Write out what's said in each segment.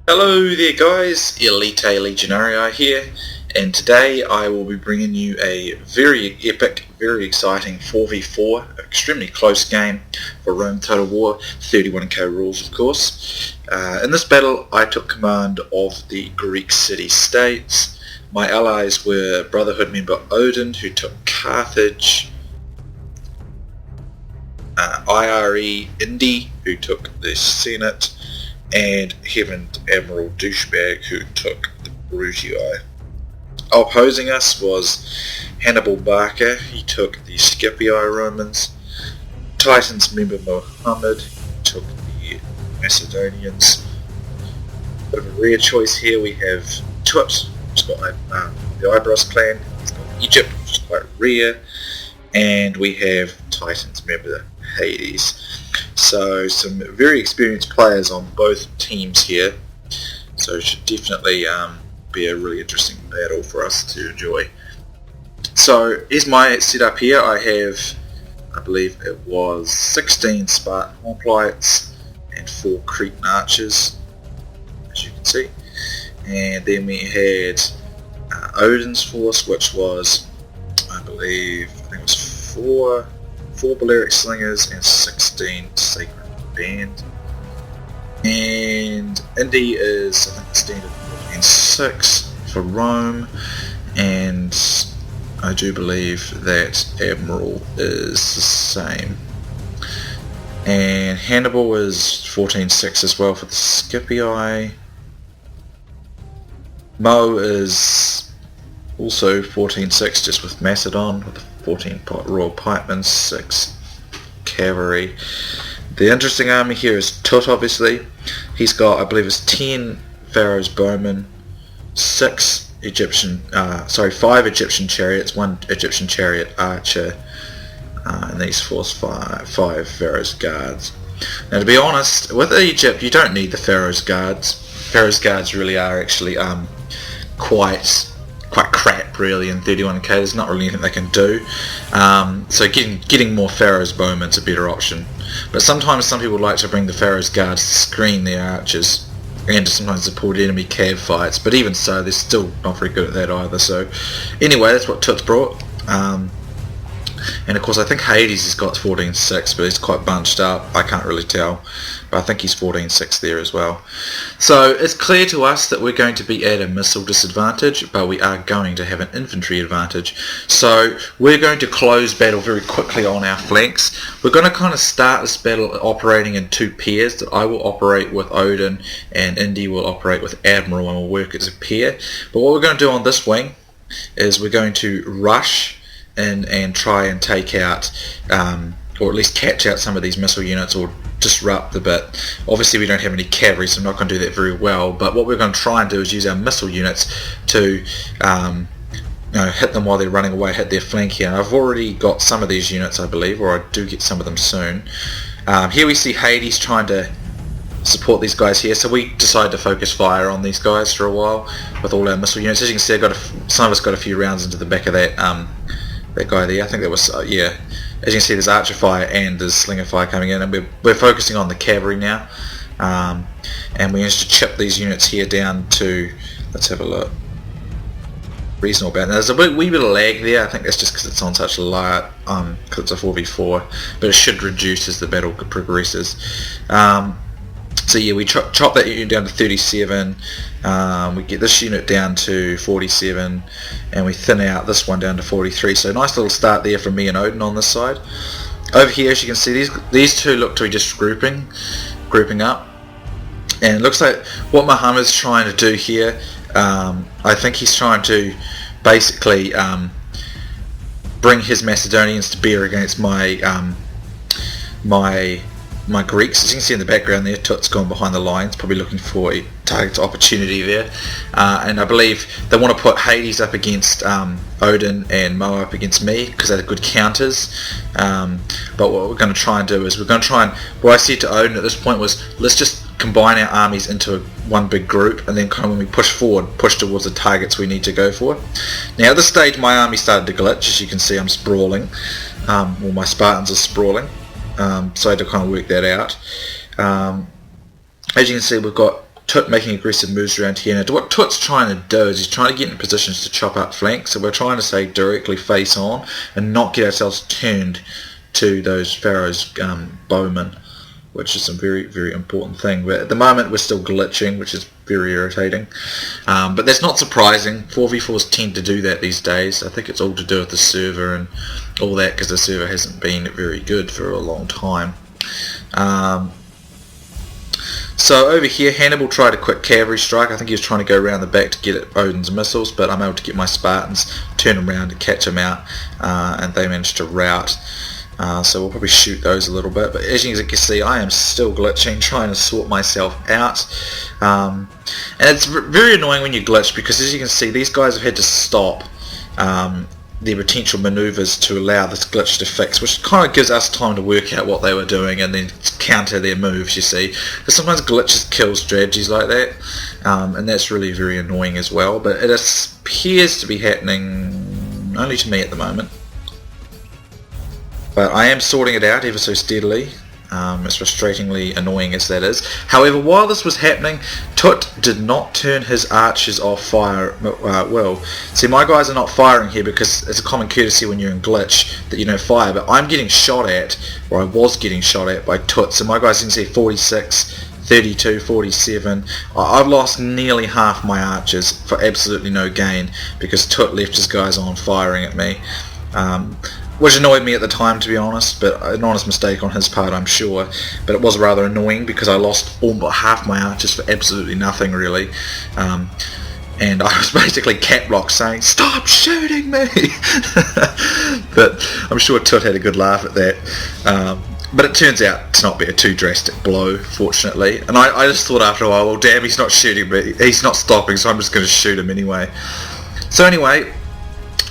Hello there guys, Elita Legionarii here, and today I will be bringing you a very epic, very exciting 4v4, extremely close game for Rome Total War, 31k rules of course. In this battle I took command of the Greek city-states. My allies were Brotherhood member Odin, who took Carthage, INDI, who took the Senate, and Heaven AdmiralDoucheBag, who took the Brutii. Opposing us was Hannibal Barca, he took the Scipii Romans. Titans member Mohamed took the Macedonians. Bit of a rare choice here, we have TuTmosis, who's got the IBEROS clan, he's got Egypt, which is quite rare, and we have Titans member Hades. So some very experienced players on both teams here, so it should definitely be a really interesting battle for us to enjoy. So here's my setup here. I have, I believe it was 16 Spartan hoplites and 4 Cretan archers, as you can see, and then we had Odin's force, which was, I think it was 4 Balearic slingers and 16 sacred band. And Indy is, I think, standard 14-6 for Rome, and I do believe that Admiral is the same. And Hannibal is 14-6 as well for the Scipii. Mo is also 14-6 just with Macedon, with the 14 Royal Pikemen, 6 Cavalry. The interesting army here is Tut, obviously. He's got, I believe it's 10 Pharaoh's Bowmen, 5 Egyptian chariots, 1 Egyptian chariot archer, and these force 5 Pharaoh's guards. Now to be honest, with Egypt you don't need the Pharaoh's guards. Pharaoh's guards really are actually quite crap really in 31k. There's not really anything they can do, so getting more Pharaoh's Bowmen is a better option. But sometimes some people like to bring the Pharaoh's guards to screen their archers and to sometimes support enemy cav fights, but even so they're still not very good at that either. So anyway, that's what Tut's brought. And of course I think Hades has got 14-6, but he's quite bunched up, I can't really tell, but I think he's 14-6 there as well. So it's clear to us that we're going to be at a missile disadvantage, but we are going to have an infantry advantage. So we're going to close battle very quickly on our flanks. We're going to kind of start this battle operating in 2 pairs. That I will operate with Odin and Indy will operate with Admiral, and we'll work as a pair. But what we're going to do on this wing is we're going to rush and try and take out, or at least catch out some of these missile units, or disrupt a bit. Obviously we don't have any cavalry, so I'm not going to do that very well, but what we're going to try and do is use our missile units to hit them while they're running away, hit their flank here. And I've already got some of these units, I believe, or I do get some of them soon. Here we see Hades trying to support these guys here, so we decided to focus fire on these guys for a while with all our missile units. As you can see, some of us got a few rounds into the back of that guy there. I think that was, yeah, as you can see there's archer fire and there's slinger fire coming in, and we're focusing on the cavalry now, and we managed to chip these units here down to, let's have a look, reasonable amount. Now, there's a wee bit of lag there. I think that's just because it's on such a light, because it's a 4v4, but it should reduce as the battle progresses. So yeah, we chop that unit down to 37, we get this unit down to 47, and we thin out this one down to 43. So nice little start there from me and Odin on this side. Over here, as you can see, these two look to be just grouping up, and it looks like what Mohammed's trying to do here, I think he's trying to basically bring his Macedonians to bear against my Greeks. As you can see in the background there, Tut's gone behind the lines, probably looking for a target opportunity there, and I believe they want to put Hades up against Odin and Mo up against me because they're good counters. But what we're going to try and do is what I said to Odin at this point was, let's just combine our armies into one big group, and then kind of when we push forward, push towards the targets we need to go for. Now at this stage my army started to glitch. As you can see, I'm sprawling, well, my Spartans are sprawling. So I had to kind of work that out. As you can see, we've got Tut making aggressive moves around here. Now what Tut's trying to do is he's trying to get in positions to chop up flanks, so we're trying to stay directly face on and not get ourselves turned to those Pharaoh's bowmen, which is a very, very important thing. But at the moment we're still glitching, which is very irritating. But that's not surprising. 4v4s tend to do that these days. I think it's all to do with the server and all that, because the server hasn't been very good for a long time. So over here, Hannibal tried a quick cavalry strike. I think he was trying to go around the back to get at Odin's missiles, but I'm able to get my Spartans, turn them around to catch him out, and they managed to rout. So we'll probably shoot those a little bit, but as you can see, I am still glitching, trying to sort myself out. And it's very annoying when you glitch, because as you can see, these guys have had to stop their potential maneuvers to allow this glitch to fix, which kind of gives us time to work out what they were doing and then counter their moves, you see. Because sometimes glitches kill strategies like that, and that's really very annoying as well, but it appears to be happening only to me at the moment. But I am sorting it out ever so steadily, as frustratingly annoying as that is. However, while this was happening, Tut did not turn his archers off fire well. See, my guys are not firing here because it's a common courtesy when you're in glitch that you don't fire, but I'm getting shot at, or I was getting shot at by Tut. So my guys, you can see 46, 32, 47. I've lost nearly half my archers for absolutely no gain because Tut left his guys on firing at me. Which annoyed me at the time, to be honest, but an honest mistake on his part, I'm sure. But it was rather annoying because I lost almost half my archers for absolutely nothing, really. And I was basically cap locked saying, "Stop shooting me!" But I'm sure Tut had a good laugh at that. But it turns out to not be a too drastic blow, fortunately. And I just thought after a while, well, damn, he's not shooting me. He's not stopping, so I'm just going to shoot him anyway. So anyway,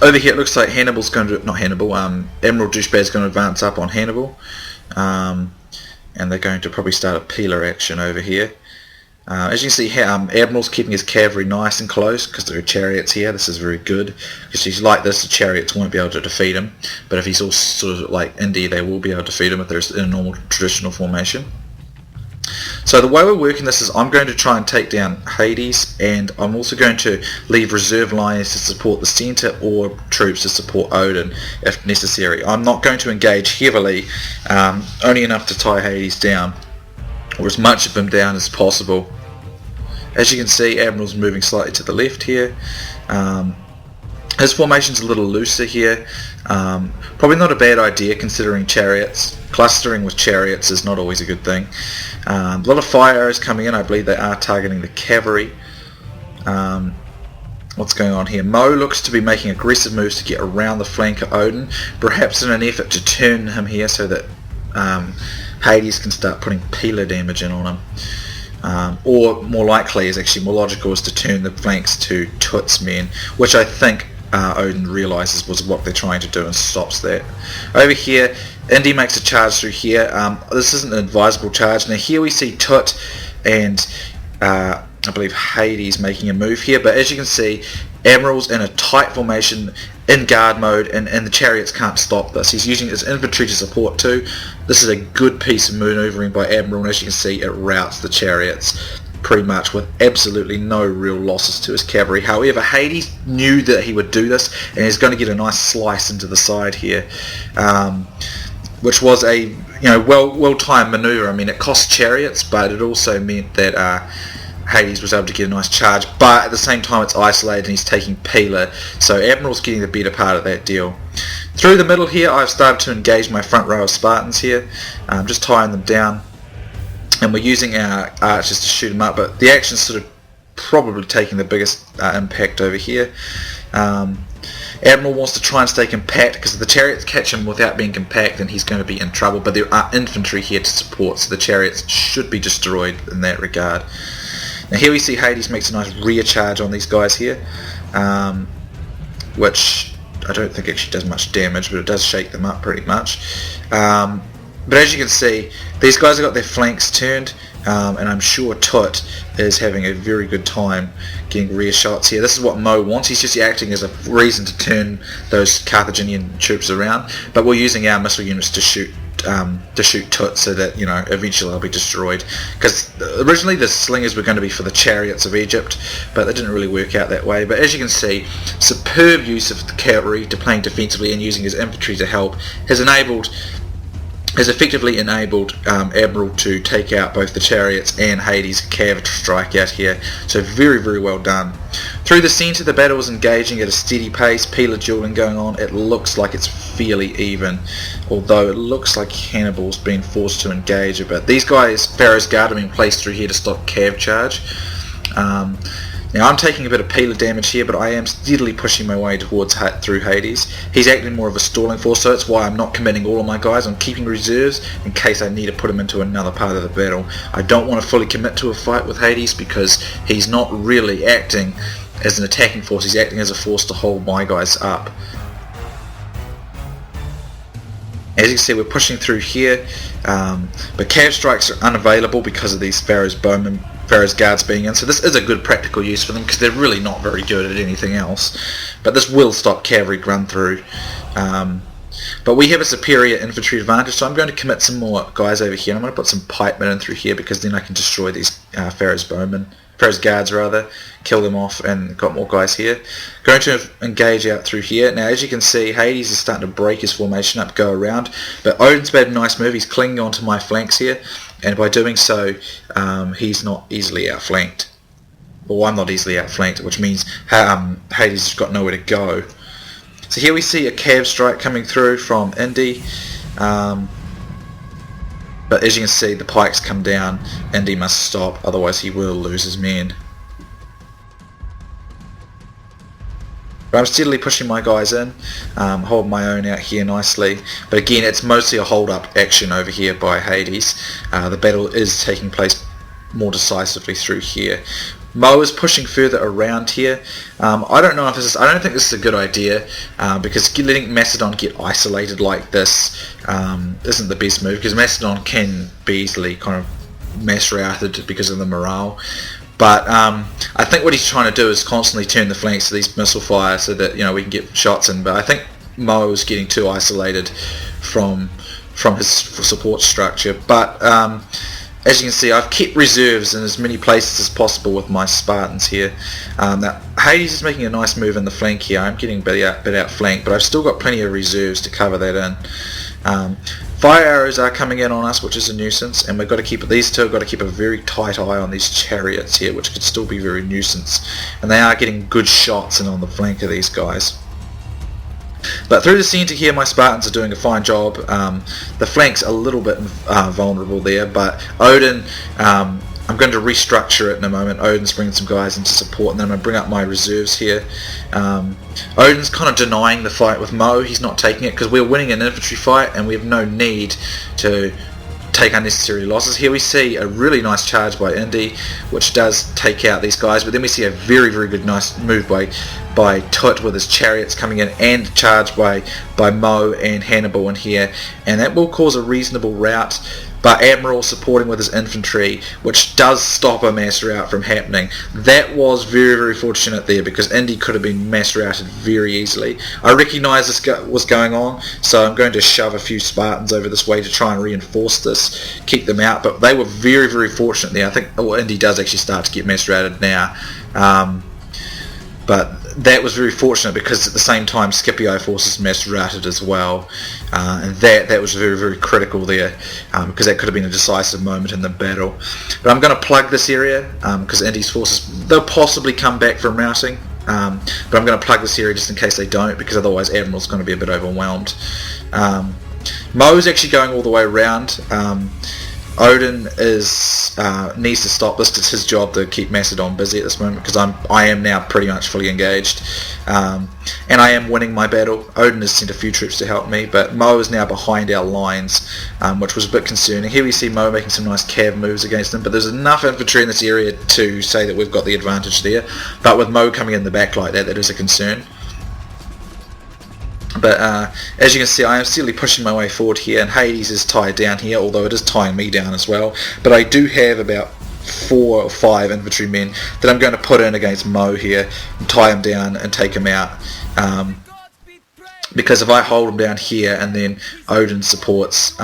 over here it looks like Hannibal's going to, not Hannibal, AdmiralDoucheBag is going to advance up on Hannibal, and they're going to probably start a peeler action over here. As you can see, Admiral's keeping his cavalry nice and close because there are chariots here. This is very good, because he's like this, the chariots won't be able to defeat him, but if he's all sort of like INDI, they will be able to defeat him if there's in a normal traditional formation. So the way we're working this is I'm going to try and take down Hades, and I'm also going to leave reserve lines to support the centre or troops to support Odin if necessary. I'm not going to engage heavily, only enough to tie Hades down, or as much of him down as possible. As you can see, Admiral's moving slightly to the left here. His formation's a little looser here. Probably not a bad idea considering chariots. Clustering with chariots is not always a good thing. A lot of fire arrows coming in. I believe they are targeting the cavalry. What's going on here? Mo looks to be making aggressive moves to get around the flank of Odin, perhaps in an effort to turn him here so that Hades can start putting peeler damage in on him. Or more likely, is actually more logical, is to turn the flanks to Tut's men, which I think Odin realises was what they're trying to do and stops that. Over here, INDI makes a charge through here. This isn't an advisable charge. Now here we see Tut and I believe Hades making a move here, but as you can see, Admiral's in a tight formation in guard mode, and the chariots can't stop this. He's using his infantry to support too. This is a good piece of manoeuvring by Admiral, and as you can see, it routs the chariots pretty much with absolutely no real losses to his cavalry. However, Hades knew that he would do this, and he's going to get a nice slice into the side here, which was a well-timed maneuver. I mean, it cost chariots, but it also meant that Hades was able to get a nice charge, but at the same time it's isolated and he's taking peeler, so Admiral's getting the better part of that deal. Through the middle here, I've started to engage my front row of Spartans here, just tying them down, and we're using our archers to shoot them up, but the action's sort of probably taking the biggest impact over here. Admiral wants to try and stay compact, because if the chariots catch him without being compact, then he's going to be in trouble, but there are infantry here to support, so the chariots should be destroyed in that regard. Now here we see Hades makes a nice rear charge on these guys here, which I don't think actually does much damage, but it does shake them up pretty much. But as you can see, these guys have got their flanks turned, and I'm sure Tut is having a very good time getting rear shots here. This is what Mo wants. He's just acting as a reason to turn those Carthaginian troops around, but we're using our missile units to shoot to shoot Tut, so that, you know, eventually I'll be destroyed. Because originally the slingers were going to be for the chariots of Egypt, but that didn't really work out that way. But as you can see, superb use of the cavalry to playing defensively and using his infantry to help has effectively enabled Admiral to take out both the chariots and Hades' cav strike out here. So very, very well done. Through the centre, the battle is engaging at a steady pace, peeler dueling going on. It looks like it's fairly even, although it looks like Hannibal's been forced to engage a bit. These guys, Pharaoh's Guard, have been placed through here to stop cav charge. Now I'm taking a bit of peeler damage here, but I am steadily pushing my way towards through Hades. He's acting more of a stalling force, so that's why I'm not committing all of my guys. I'm keeping reserves in case I need to put him into another part of the battle. I don't want to fully commit to a fight with Hades because he's not really acting as an attacking force, he's acting as a force to hold my guys up. As you can see, we're pushing through here, but cav strikes are unavailable because of these Pharaoh's Guards being in, so this is a good practical use for them because they're really not very good at anything else. But this will stop cavalry run through. But we have a superior infantry advantage, so I'm going to commit some more guys over here. I'm going to put some pikemen in through here because then I can destroy these Pharaoh's Guards rather, kill them off, and got more guys here. Going to engage out through here. Now as you can see, Hades is starting to break his formation up, go around, but Odin's made a nice move. He's clinging onto my flanks here, and by doing so he's not easily outflanked. Well, I'm not easily outflanked, which means Hades has got nowhere to go. So here we see a cav strike coming through from INDI, but as you can see, the pikes come down. INDI must stop, otherwise he will lose his men. But I'm steadily pushing my guys in, hold my own out here nicely. But again, it's mostly a hold-up action over here by Hades. The battle is taking place more decisively through here. Mo is pushing further around here. I don't know if this is, I don't think this is a good idea because letting Macedon get isolated like this isn't the best move, because Macedon can be easily kind of mass routed because of the morale. But I think what he's trying to do is constantly turn the flanks to these missile fire so that, you know, we can get shots in. But I think Mo is getting too isolated from his support structure. But as you can see, I've kept reserves in as many places as possible with my Spartans here. Now Hades is making a nice move in the flank here. I'm getting a bit outflanked, but I've still got plenty of reserves to cover that in. Fire arrows are coming in on us, which is a nuisance, and we've got to keep these two have got to keep a very tight eye on these chariots here, which could still be very nuisance. And they are getting good shots in on the flank of these guys. But through the centre here, my Spartans are doing a fine job. The flank's a little bit vulnerable there, but Odin, I'm going to restructure it in a moment. Odin's bringing some guys into support, and then I'm going to bring up my reserves here. Odin's kind of denying the fight with Mo. He's not taking it because we're winning an infantry fight and we have no need to take unnecessary losses. Here we see a really nice charge by INDI, which does take out these guys, but then we see a very, very good nice move by Tut with his chariots coming in, and charge by Mo and Hannibal in here, and that will cause a reasonable rout. But Admiral supporting with his infantry, which does stop a mass rout from happening. That was very, very fortunate there, because INDI could have been mass routed very easily. I recognise this was going on, so I'm going to shove a few Spartans over this way to try and reinforce this, keep them out. But they were very, very fortunate there. I think INDI does actually start to get mass routed now. But that was very fortunate, because at the same time Scipio forces mass routed as well, and that was very, very critical there, because that could have been a decisive moment in the battle. But I'm going to plug this area because INDI's forces, they'll possibly come back from routing, but I'm going to plug this area just in case they don't, because otherwise Admiral's going to be a bit overwhelmed. Mo's actually going all the way around. Odin needs to stop this. It's his job to keep Macedon busy at this moment, because I am now pretty much fully engaged, and I am winning my battle. Odin has sent a few troops to help me, but Mo is now behind our lines, which was a bit concerning. Here we see Mo making some nice cav moves against them, but there's enough infantry in this area to say that we've got the advantage there. But with Mo coming in the back like that, that is a concern. But as you can see, I am steadily pushing my way forward here, and Hades is tied down here, although it is tying me down as well. But I do have about 4 or 5 infantrymen that I'm going to put in against Mo here and tie him down and take him out. because if I hold them down here and then Odin supports,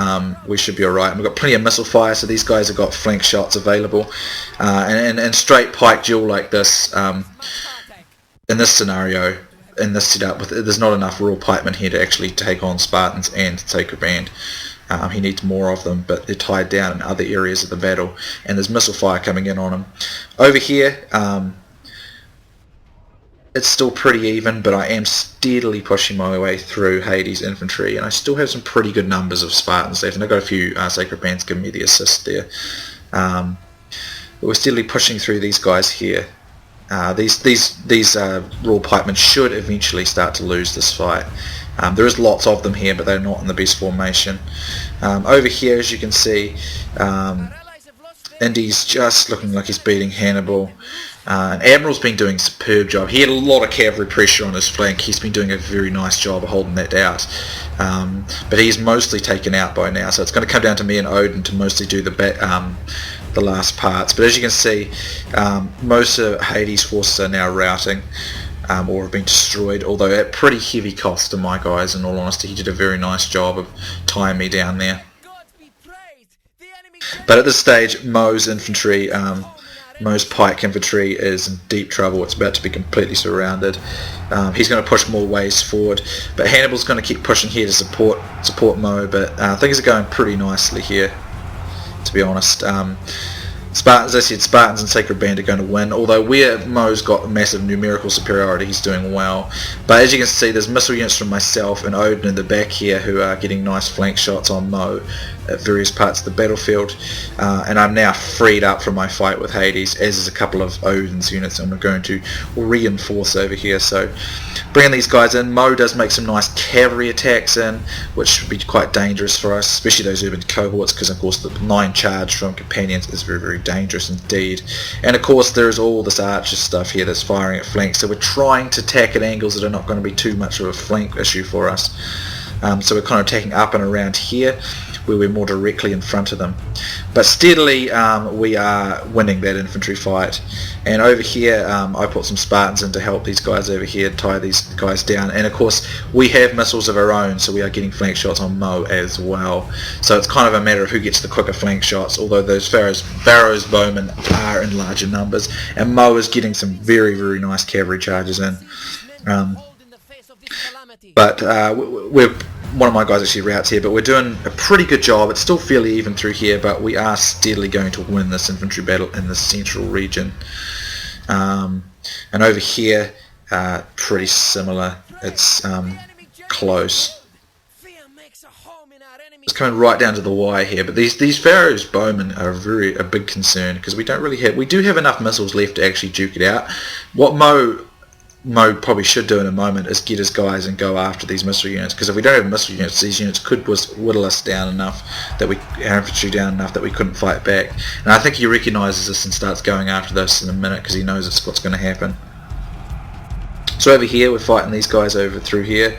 we should be alright. We've got plenty of missile fire, so these guys have got flank shots available. And straight pike duel like this, in this scenario, in this setup, there's not enough Royal Pikemen here to actually take on Spartans and Sacred Band. He needs more of them, but they're tied down in other areas of the battle, and there's missile fire coming in on them. Over here, it's still pretty even, but I am steadily pushing my way through Hades infantry, and I still have some pretty good numbers of Spartans left, and I've got a few Sacred Bands giving me the assist there. But we're steadily pushing through these guys here. These Royal Pikemen should eventually start to lose this fight. There is lots of them here, but they're not in the best formation. Over here, as you can see, INDI's just looking like he's beating Hannibal. And Admiral's been doing a superb job. He had a lot of cavalry pressure on his flank. He's been doing a very nice job of holding that out. But he's mostly taken out by now, so it's going to come down to me and Odin to mostly do the last parts. But as you can see, most of Hades' forces are now routing, or have been destroyed, although at pretty heavy cost to my guys. In all honesty, he did a very nice job of tying me down there. But at this stage, Mo's infantry, Mo's pike infantry is in deep trouble. It's about to be completely surrounded. He's going to push more ways forward, but Hannibal's going to keep pushing here to support Mo. But things are going pretty nicely here, to be honest. Spartans, as I said, Spartans and Sacred Band are going to win, although where Mo's got a massive numerical superiority, he's doing well. But as you can see, there's missile units from myself and Odin in the back here who are getting nice flank shots on Mo at various parts of the battlefield. And I'm now freed up from my fight with Hades, as is a couple of Odin's units I'm going to reinforce over here. So bringing these guys in, Mo does make some nice cavalry attacks in, which would be quite dangerous for us, especially those urban cohorts, because of course the 9 charge from companions is very, very dangerous indeed. And of course there is all this archer stuff here that's firing at flanks, so we're trying to attack at angles that are not going to be too much of a flank issue for us. So we're kind of attacking up and around here, where we're more directly in front of them. But steadily we are winning that infantry fight. And over here I put some Spartans in to help these guys over here tie these guys down. And of course we have missiles of our own, so we are getting flank shots on Mo as well. So it's kind of a matter of who gets the quicker flank shots, although those Pharaoh's bowmen are in larger numbers. And Mo is getting some very, very nice cavalry charges in. But one of my guys actually routes here, but we're doing a pretty good job. It's still fairly even through here, but we are steadily going to win this infantry battle in the central region. And over here, pretty similar. It's close. It's coming right down to the wire here, but these Pharaoh's bowmen are a big concern, because we do have enough missiles left to actually duke it out. What Mo probably should do in a moment is get his guys and go after these missile units, because if we don't have missile units, these units could whittle us down enough, our infantry down enough that we couldn't fight back. And I think he recognises this and starts going after this in a minute, because he knows it's what's going to happen. So over here we're fighting these guys over through here.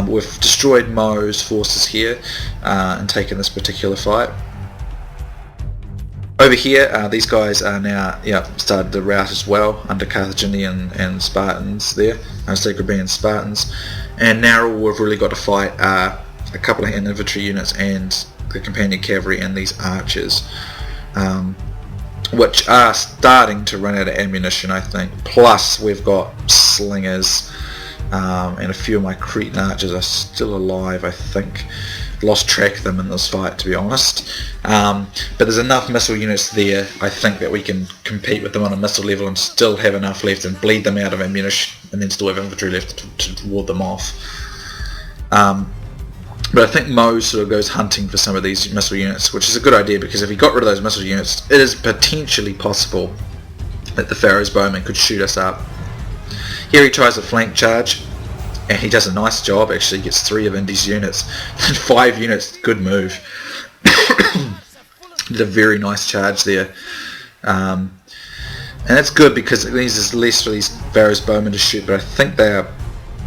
We've destroyed Mo's forces here and taken this particular fight. Over here, these guys are now started to rout as well under Carthaginian and Spartans there, Sacred Band Spartans. And now all we've really got to fight are a couple of infantry units and the companion cavalry and these archers, which are starting to run out of ammunition, I think. Plus we've got slingers, and a few of my Cretan archers are still alive, I think. Lost track of them in this fight, to be honest. But there's enough missile units there, I think, that we can compete with them on a missile level and still have enough left and bleed them out of ammunition, and then still have infantry left to ward them off. But I think Mo sort of goes hunting for some of these missile units, which is a good idea, because if he got rid of those missile units, it is potentially possible that the Pharaoh's bowmen could shoot us up. Here he tries a flank charge, and he does a nice job. Actually gets 3 of INDI's units and 5 units. Good move. Did a very nice charge there, and that's good because it means there's less for these Pharaoh's bowmen to shoot. But I think they are,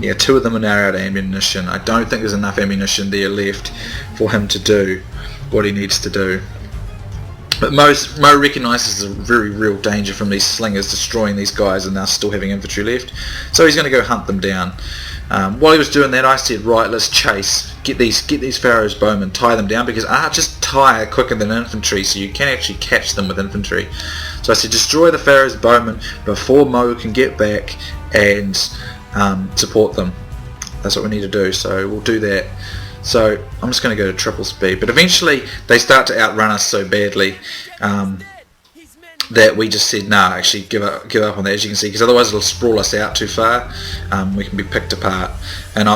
2 of them are now out of ammunition. I don't think there's enough ammunition there left for him to do what he needs to do. But Mo recognises a very real danger from these slingers destroying these guys and now still having infantry left, so he's going to go hunt them down. While he was doing that, I said, right, let's chase, get these Pharaoh's bowmen, tie them down, because archers tire quicker than infantry, so you can actually catch them with infantry. So I said, destroy the Pharaoh's bowmen before Mo can get back and support them. That's what we need to do, so we'll do that. So I'm just going to go to triple speed, but eventually they start to outrun us so badly that we just said, nah, actually give up on that, as you can see, because otherwise it'll sprawl us out too far. We can be picked apart. And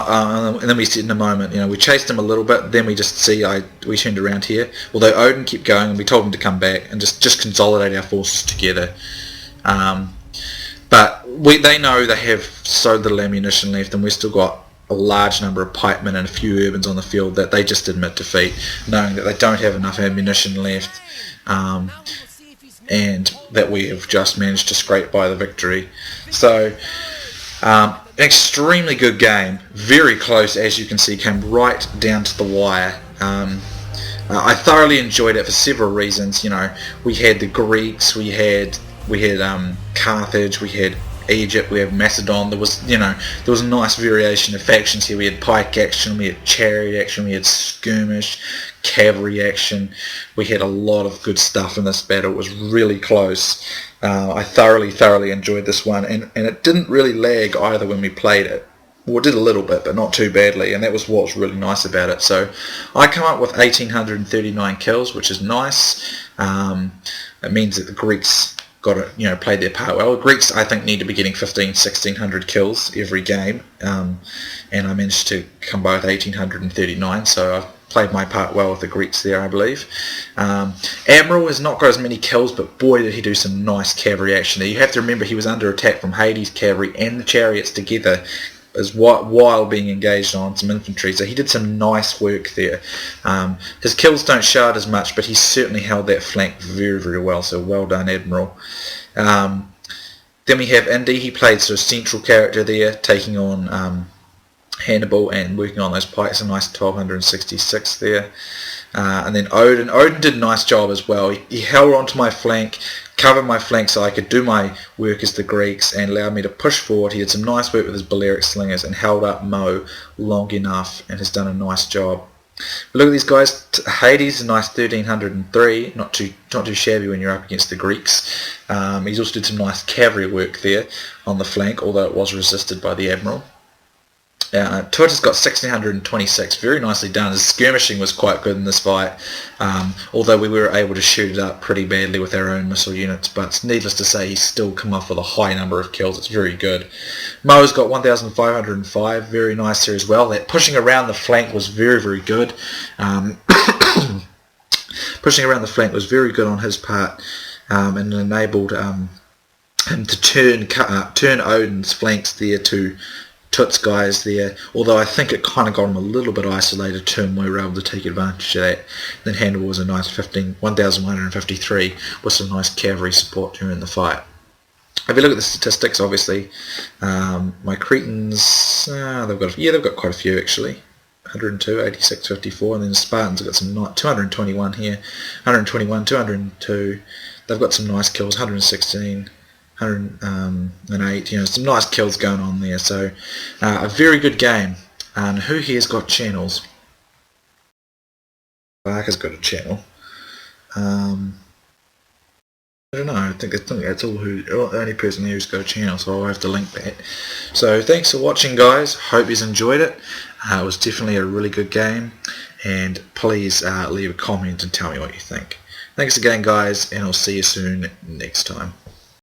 then we said in a moment, we chased him a little bit, then we just see we turned around here, although Odin kept going, and we told him to come back and just consolidate our forces together. But they know they have so little ammunition left, and we've still got a large number of pikemen and a few urbans on the field, that they just admit defeat, knowing that they don't have enough ammunition left, and that we have just managed to scrape by the victory. So an extremely good game, very close, as you can see, came right down to the wire. I thoroughly enjoyed it for several reasons. We had the Greeks, we had Carthage, we had Egypt, we have Macedon. There was a nice variation of factions here. We had pike action, we had chariot action, we had skirmish, cavalry action. We had a lot of good stuff in this battle. It was really close. I thoroughly enjoyed this one, and it didn't really lag either when we played it. Well, it did a little bit, but not too badly, and that was what was really nice about it. So I come up with 1,839 kills, which is nice. It means that the Greeks played their part well. The Greeks, I think, need to be getting 1,600 kills every game, and I managed to come by with 1,839, so I've played my part well with the Greeks there, I believe. Admiral has not got as many kills, but boy did he do some nice cavalry action there. You have to remember he was under attack from Hades cavalry and the chariots together, while being engaged on some infantry, so he did some nice work there. His kills don't show it as much, but he certainly held that flank very well, so well done, Admiral. Then we have INDI. He played sort of central character there, taking on Hannibal and working on those pikes. A nice 1266 there. And then Odin did a nice job as well. He held onto my flank, covered my flank so I could do my work as the Greeks, and allowed me to push forward. He did some nice work with his Balearic slingers and held up Mo long enough, and has done a nice job. But look at these guys. Hades, a nice 1,303, not too shabby when you're up against the Greeks. He's also did some nice cavalry work there on the flank, although it was resisted by the Admiral. TuTmosis got 1,626, very nicely done. His skirmishing was quite good in this fight, although we were able to shoot it up pretty badly with our own missile units, but needless to say he's still come off with a high number of kills. It's very good. Mo's got 1,505, very nice there as well. That pushing around the flank was very good. Pushing around the flank was very good on his part, and enabled him to turn Odin's flanks there to Tut's guys there, although I think it kind of got him a little bit isolated too, and we were able to take advantage of that. Then Hannibal was a nice 1,153 with some nice cavalry support during the fight. If you look at the statistics, obviously, my Cretans, they've got quite a few actually. 102, 86, 54, and then the Spartans have got some 221 here, 121, 202. They've got some nice kills, 116. 108, some nice kills going on there. So a very good game. And who here's got channels? Barker's got a channel. I don't know. I think that's all the only person who's got a channel, so I'll have to link that. So thanks for watching, guys. Hope you've enjoyed it. It was definitely a really good game, and please leave a comment and tell me what you think. Thanks again, guys, and I'll see you soon next time.